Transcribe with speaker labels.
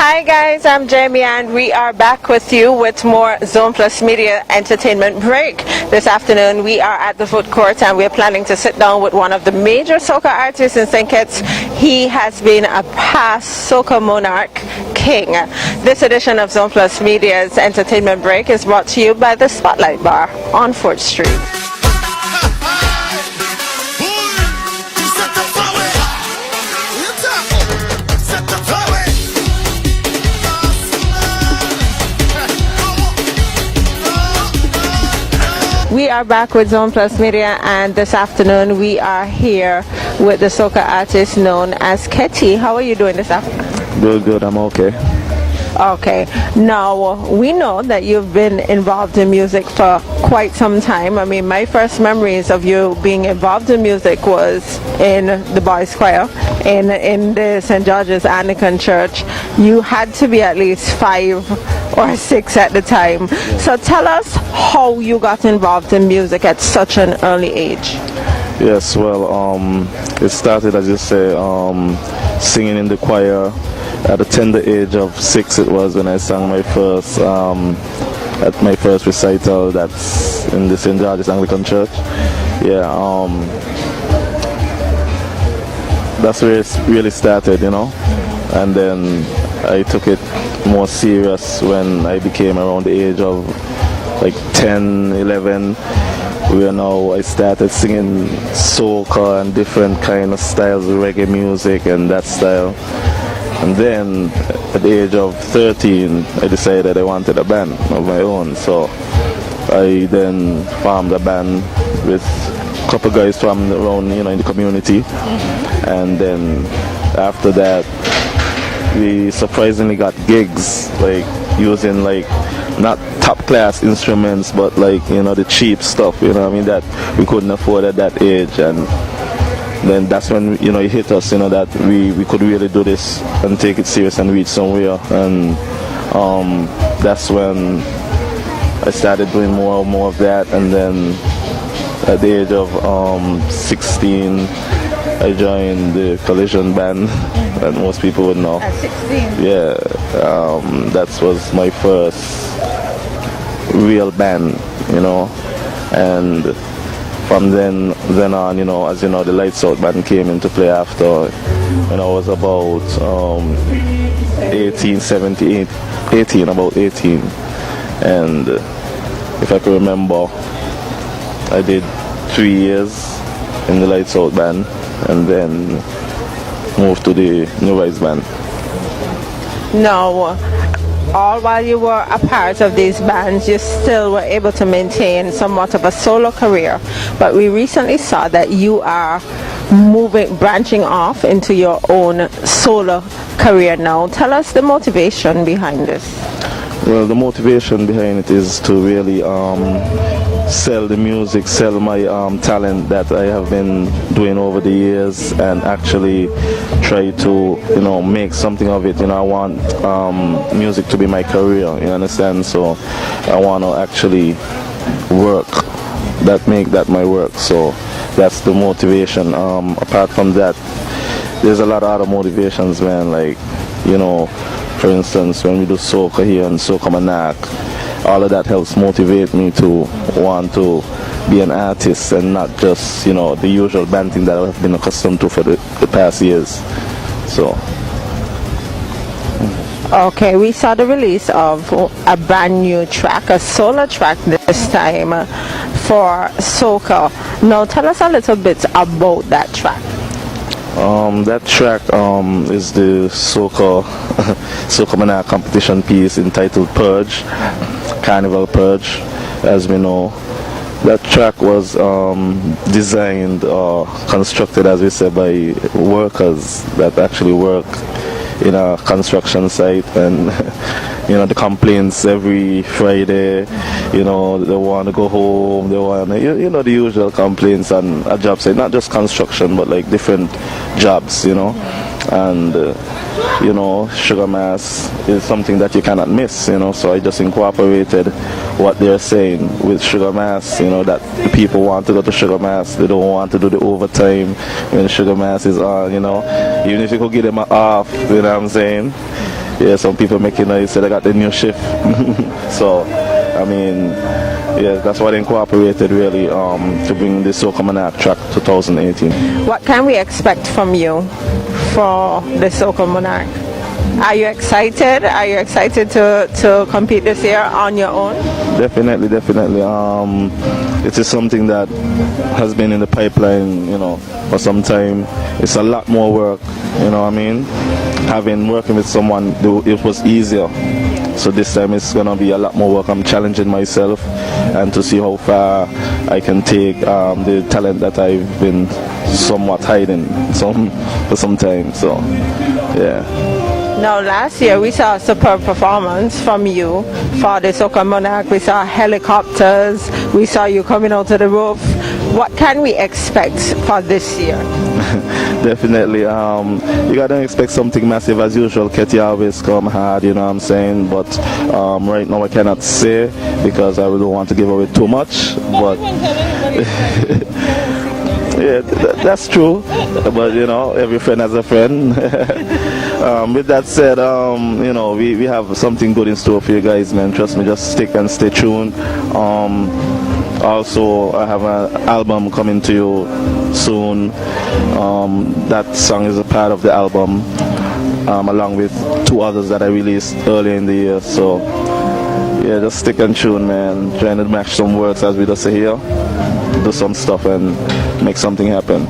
Speaker 1: Hi guys, I'm Jamie and we are back with you with more Zone Plus Media Entertainment Break. This afternoon we are at the food court and we're planning to sit down with one of the major soca artists in St. Kitts. He has been a past soca monarch king. This edition of Zone Plus Media's Entertainment Break is brought to you by the Spotlight Bar on 4th Street. We are back with Zone Plus Media and this afternoon we are here with the soca artist known as Ketty. How are you doing this afternoon?
Speaker 2: Good, I'm okay.
Speaker 1: Okay, now we know that you've been involved in music for quite some time. I mean, my first memories of you being involved in music was in the boys choir in the St. George's Anglican Church. You had to be at least 5 or 6 at the time. So tell us how you got involved in music at such an early age.
Speaker 2: Yes, well, it started, as you say, singing in the choir. At the tender age of 6 it was when I sang my first, at my first recital, that's in the St. George's Anglican Church. Yeah, that's where it really started, you know. And then I took it more serious when I became around the age of like 10, 11, where now I started singing soca and different kind of styles of reggae music and that style. And then at the age of 13 I decided I wanted a band of my own, so I then formed a band with a couple guys from around, you know, in the community. And then after that we surprisingly got gigs, like using like not top class instruments but like, you know, the cheap stuff, you know what I mean, that we couldn't afford at that age. And then that's when, you know, it hit us, you know, that we could really do this and take it serious and reach somewhere. And that's when I started doing more and more of that. And then at the age of 16 I joined the Collision band that most people would know.
Speaker 1: At 16?
Speaker 2: Yeah, that was my first real band, you know. And from then on, you know, as you know, the Lights Out band came into play after when I was about 18. And if I can remember, I did 3 years in the Lights Out band and then moved to the New Rise band.
Speaker 1: No. All while you were a part of these bands, you still were able to maintain somewhat of a solo career. But we recently saw that you are branching off into your own solo career now. Tell us the motivation behind this.
Speaker 2: Well, the motivation behind it is to really sell the music, sell my talent that I have been doing over the years, and actually try to, you know, make something of it. You know, I want music to be my career, you understand? So I want to actually make that my work. So that's the motivation. Apart from that, there's a lot of other motivations, man, like, you know, for instance, when we do soca here and soca manak, all of that helps motivate me to want to be an artist and not just, you know, the usual band thing that I have been accustomed to for the past years. So.
Speaker 1: Okay, we saw the release of a brand new track, a solo track this time for soca. Now tell us a little bit about that track.
Speaker 2: That track is the soca manak competition piece entitled Purge, Carnival Purge, as we know. That track was designed or constructed, as we say, by workers that actually work in a construction site, and you know, the complaints every Friday, you know, they want to go home, they want, you know, the usual complaints on a job site, not just construction but like different jobs, you know. And you know, sugar mass is something that you cannot miss, you know, so I just incorporated what they're saying with sugar mass, you know, that the people want to go to sugar mass, they don't want to do the overtime when sugar mass is on, you know, even if you could give them an off, you know what I'm saying, Yeah, some people making noise, said I got the new shift. So, I mean, yeah, that's why they incorporated really to bring the Soca Monarch track 2018.
Speaker 1: What can we expect from you for the Soca Monarch? Are you excited? Are you excited to compete this year on your own?
Speaker 2: Definitely. It is something that has been in the pipeline, you know, for some time. It's a lot more work, you know what I mean? Working with someone, it was easier. So this time it's gonna be a lot more work. I'm challenging myself and to see how far I can take the talent that I've been somewhat hiding for some time. So, yeah.
Speaker 1: Now, last year we saw a superb performance from you for the Soca Monarch. We saw helicopters, we saw you coming out of the roof. What can we expect for this year?
Speaker 2: Definitely. You gotta expect something massive as usual. Ketty always come hard, you know what I'm saying? But right now I cannot say because I don't want to give away too much. But yeah, that's true. But you know, every friend has a friend. With that said, you know, we have something good in store for you guys, man. Trust me, just stick and stay tuned. Also, I have an album coming to you soon. That song is a part of the album, along with 2 others that I released earlier in the year. So, yeah, just stick and tune, man. Trying to match some words, as we just say here. Do some stuff and make something happen.